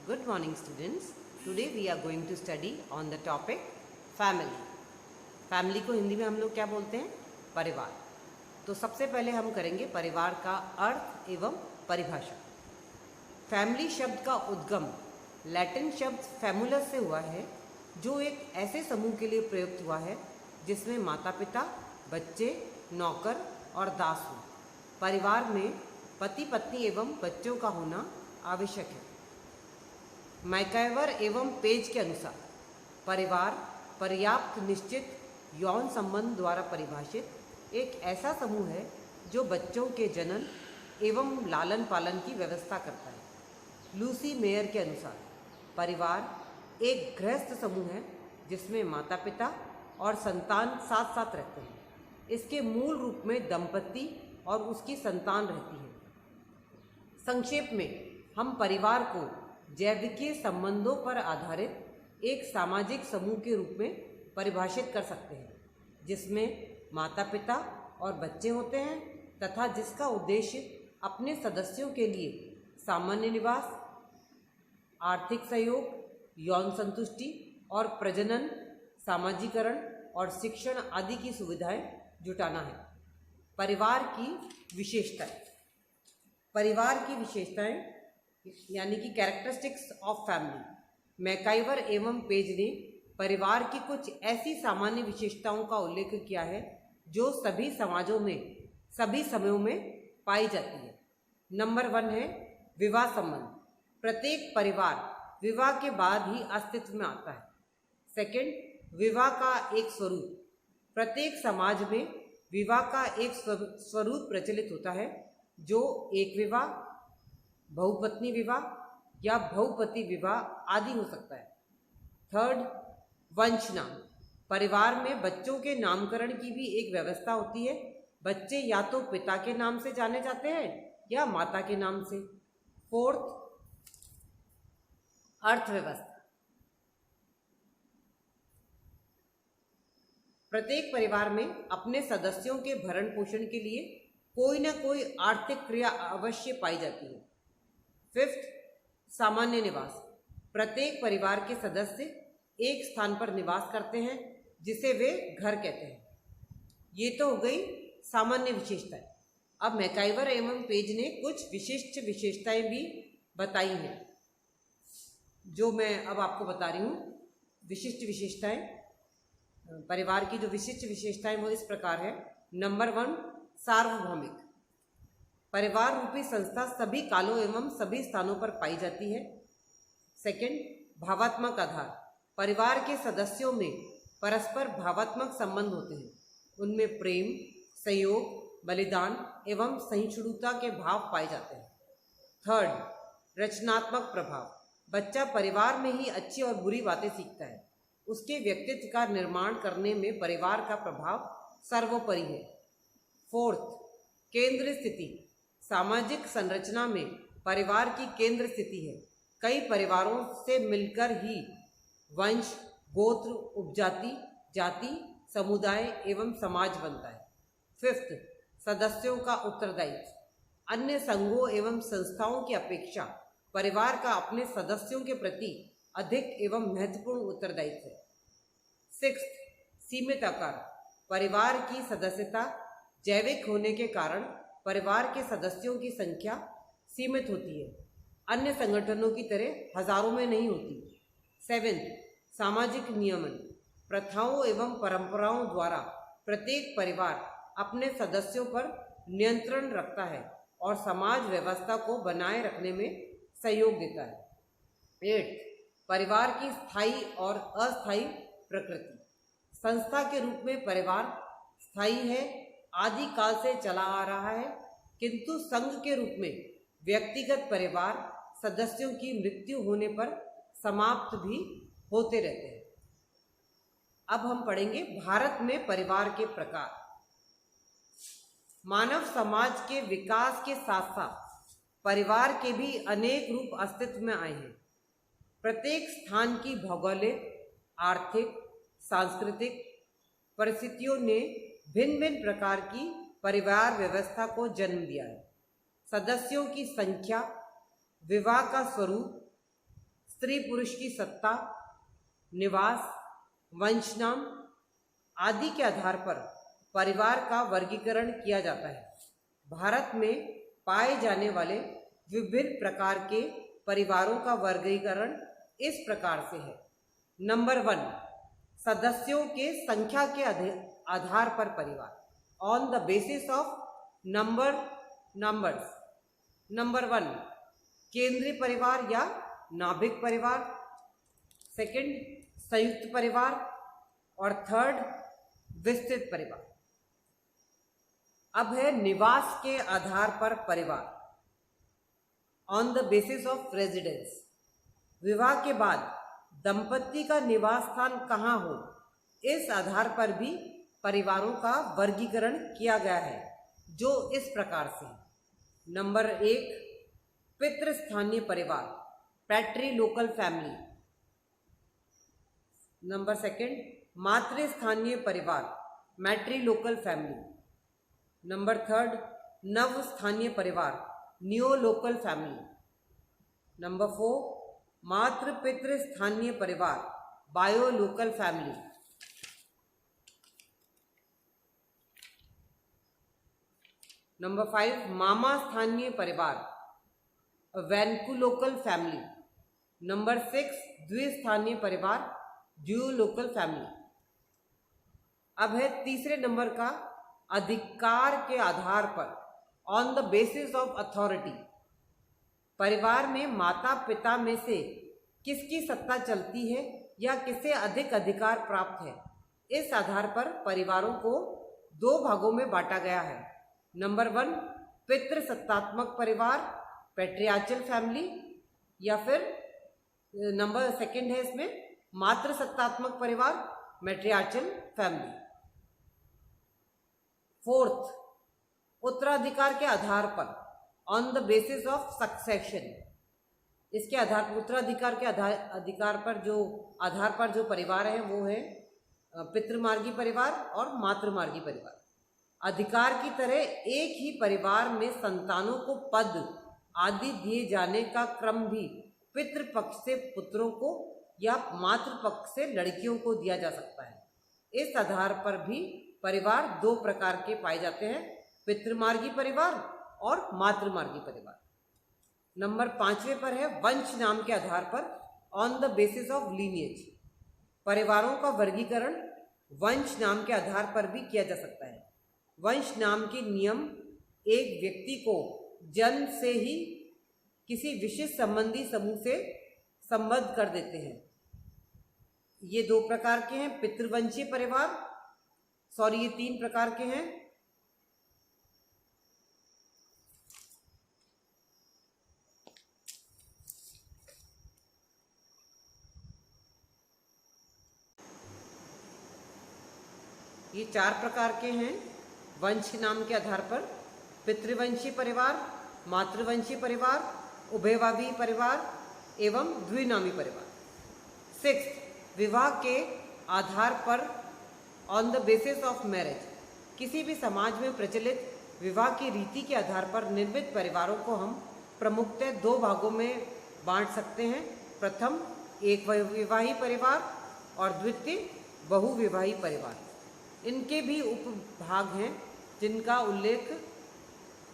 Good morning, students. Today we are going to study on the topic family. Family को हिंदी में हम लोग क्या बोलते हैं? परिवार। तो सबसे पहले हम करेंगे परिवार का अर्थ एवं परिभाषा। फैमिली शब्द का उद्गम लैटिन शब्द फैमुलस से हुआ है, जो एक ऐसे समूह के लिए प्रयुक्त हुआ है जिसमें माता पिता, बच्चे, नौकर और दास हो। परिवार में पति पत्नी एवं बच्चों का होना आवश्यक है। मैकाइवर एवं पेज के अनुसार परिवार पर्याप्त निश्चित यौन संबंध द्वारा परिभाषित एक ऐसा समूह है जो बच्चों के जनन एवं लालन पालन की व्यवस्था करता है। लूसी मेयर के अनुसार परिवार एक गृहस्थ समूह है जिसमें माता पिता और संतान साथ साथ रहते हैं। इसके मूल रूप में दंपति और उसकी संतान रहती है। संक्षेप में हम परिवार को जैविकीय संबंधों पर आधारित एक सामाजिक समूह के रूप में परिभाषित कर सकते हैं, जिसमें माता पिता और बच्चे होते हैं तथा जिसका उद्देश्य अपने सदस्यों के लिए सामान्य निवास, आर्थिक सहयोग, यौन संतुष्टि और प्रजनन, सामाजिकरण और शिक्षण आदि की सुविधाएं जुटाना है। परिवार की विशेषताएं यानी कि कैरेक्टरिस्टिक्स ऑफ फैमिली। मैकाइवर एवं पेज ने परिवार की कुछ ऐसी सामान्य विशेषताओं का उल्लेख किया है जो सभी समाजों में सभी समयों में पाई जाती है। नंबर 1 है विवाह संबंध। प्रत्येक परिवार विवाह के बाद ही अस्तित्व में आता है। सेकंड, विवाह का एक स्वरूप। प्रत्येक समाज में विवाह का एक स्वरूप प्रचलित होता है, जो एक विवाह, बहुपत्नी विवाह या बहुपति विवाह आदि हो सकता है। थर्ड, वंश नाम। परिवार में बच्चों के नामकरण की भी एक व्यवस्था होती है। बच्चे या तो पिता के नाम से जाने जाते हैं या माता के नाम से। फोर्थ, अर्थव्यवस्था। प्रत्येक परिवार में अपने सदस्यों के भरण पोषण के लिए कोई ना कोई आर्थिक क्रिया अवश्य पाई जाती है। फिफ्थ, सामान्य निवास। प्रत्येक परिवार के सदस्य एक स्थान पर निवास करते हैं जिसे वे घर कहते हैं। ये तो हो गई सामान्य विशेषताएं। अब मैकाइवर एवं पेज ने कुछ विशिष्ट विशेषताएं भी बताई हैं, जो मैं अब आपको बता रही हूँ। विशिष्ट विशेषताएं, परिवार की जो विशिष्ट विशेषताएं वो इस प्रकार है। नंबर 1, सार्वभौमिक। परिवार रूपी संस्था सभी कालों एवं सभी स्थानों पर पाई जाती है। सेकंड, भावात्मक आधार। परिवार के सदस्यों में परस्पर भावात्मक संबंध होते हैं। उनमें प्रेम, सहयोग, बलिदान एवं सहिष्णुता के भाव पाए जाते हैं। थर्ड, रचनात्मक प्रभाव। बच्चा परिवार में ही अच्छी और बुरी बातें सीखता है। उसके व्यक्तित्व का निर्माण करने में परिवार का प्रभाव सर्वोपरि है। फोर्थ, केंद्र स्थिति। सामाजिक संरचना में परिवार की केंद्र स्थिति है। कई परिवारों से मिलकर ही वंश, गोत्र, उपजाति, जाति, समुदाय एवं समाज बनता है। फिफ्थ, सदस्यों का उत्तरदायित्व। अन्य संघों एवं संस्थाओं की अपेक्षा परिवार का अपने सदस्यों के प्रति अधिक एवं महत्वपूर्ण उत्तरदायित्व है। सिक्स्थ, सीमित आकार। परिवार की सदस्यता जैविक होने के कारण परिवार के सदस्यों की संख्या सीमित होती है, अन्य संगठनों की तरह हजारों में नहीं होती। सेवेंथ, सामाजिक नियमन। प्रथाओं एवं परंपराओं द्वारा प्रत्येक परिवार अपने सदस्यों पर नियंत्रण रखता है और समाज व्यवस्था को बनाए रखने में सहयोग देता है। एट्थ, परिवार की स्थायी और अस्थायी प्रकृति। संस्था के रूप में परिवार स्थायी है, आदि काल से चला आ रहा है, किंतु संघ के रूप में व्यक्तिगत परिवार सदस्यों की मृत्यु होने पर समाप्त भी होते रहते हैं। अब हम पढ़ेंगे भारत में परिवार के प्रकार। मानव समाज के विकास के साथ साथ परिवार के भी अनेक रूप अस्तित्व में आए हैं। प्रत्येक स्थान की भौगोलिक, आर्थिक, सांस्कृतिक परिस्थितियों ने भिन्न भिन्न प्रकार की परिवार व्यवस्था को जन्म दिया है। सदस्यों की संख्या, विवाह का स्वरूप, स्त्री पुरुष की सत्ता, निवास, वंश नाम आदि के आधार पर परिवार का वर्गीकरण किया जाता है। भारत में पाए जाने वाले विभिन्न प्रकार के परिवारों का वर्गीकरण इस प्रकार से है। नंबर 1, सदस्यों के संख्या के आधार पर परिवार, on the basis of numbers. Number 1, केंद्रीय परिवार या नाभिक परिवार। सेकंड, संयुक्त परिवार। और थर्ड, विस्तृत परिवार। अब है निवास के आधार पर परिवार, on the basis of residence. विवाह के बाद दंपति का निवास स्थान कहाँ हो, इस आधार पर भी परिवारों का वर्गीकरण किया गया है, जो इस प्रकार से है। नंबर 1, पितृस्थानीय परिवार, पैट्रीलोकल फैमिली। नंबर 2, मातृस्थानीय परिवार, मैट्रीलोकल फैमिली। नंबर 3, नवस्थानीय परिवार, नियोलोकल फैमिली। नंबर 4, मातृ पितृ स्थानीय परिवार, बायोलोकल फैमिली। नंबर 5, मामा स्थानीय परिवार, वैनकुलोकल फैमिली। नंबर 6, द्विस्थानीय परिवार, ड्यूलोकल फैमिली। अब है तीसरे नंबर का, अधिकार के आधार पर, on the basis of authority. परिवार में माता पिता में से किसकी सत्ता चलती है या किसे अधिक अधिकार प्राप्त है, इस आधार पर परिवारों को 2 भागों में बांटा गया है। नंबर 1, पितृसत्तात्मक परिवार, पैट्रियार्चल फैमिली, या फिर नंबर 2 है इसमें मातृसत्तात्मक परिवार, मैट्रियार्चल फैमिली। 4th, उत्तराधिकार के आधार पर, on the basis of succession. इसके आधार पर, उत्तराधिकार के अधिकार पर जो परिवार है वो है पितृमार्गी परिवार और मातृमार्गी परिवार। अधिकार की तरह एक ही परिवार में संतानों को पद आदि दिए जाने का क्रम भी पितृपक्ष से पुत्रों को या मातृपक्ष से लड़कियों को दिया जा सकता है। इस आधार पर भी परिवार 2 प्रकार के पाए जाते हैं, पितृमार्गी परिवार और मातृमार्गी परिवार। नंबर 5वें पर है वंश नाम के आधार पर, on the basis of lineage. परिवारों का वर्गीकरण वंश नाम के आधार पर भी किया जा सकता है। वंश नाम के नियम एक व्यक्ति को जन्म से ही किसी विशिष्ट संबंधी समूह से संबद्ध कर देते हैं। ये 2 प्रकार के हैं, पितृवंशीय परिवार, ये 3 प्रकार के हैं। ये 4 प्रकार के हैं वंश नाम के आधार पर, पितृवंशीय परिवार, मातृवंशीय परिवार, उभयभावी परिवार एवं द्विनामी परिवार। 6th, विवाह के आधार पर, on the basis of marriage. किसी भी समाज में प्रचलित विवाह की रीति के आधार पर निर्मित परिवारों को हम प्रमुखतः 2 भागों में बांट सकते हैं। प्रथम, एक विवाही परिवार और द्वितीय बहुविवाही परिवार। इनके भी उपभाग हैं जिनका उल्लेख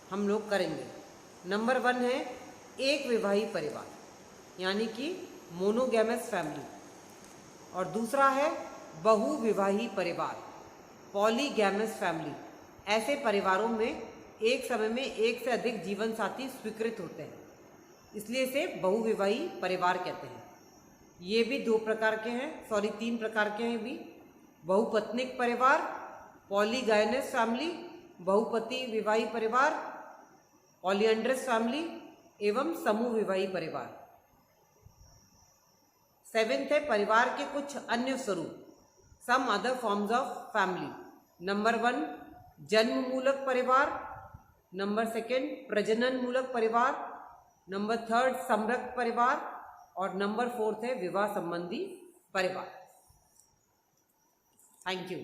हम लोग करेंगे। नंबर 1 है एक विवाही परिवार, यानी कि मोनोगैमस फैमिली, और दूसरा है बहुविवाही परिवार, पॉलीगैमस फैमिली। ऐसे परिवारों में एक समय में एक से अधिक जीवन साथी स्वीकृत होते हैं, इसलिए इसे बहुविवाही परिवार कहते हैं। ये भी 2 प्रकार के हैं, 3 प्रकार के हैं भी, बहुपत्निक परिवार, पॉलीगायनस फैमिली, बहुपति विवाही परिवार, पॉलीएंड्रस फैमिली एवं समूह विवाही परिवार। 7th है परिवार के कुछ अन्य स्वरूप, some other forms of family. Number 1, जन्म मूलक परिवार। नंबर 2, प्रजनन मूलक परिवार। नंबर 3, समृद्ध परिवार। और नंबर 4 है विवाह संबंधी परिवार। Thank you.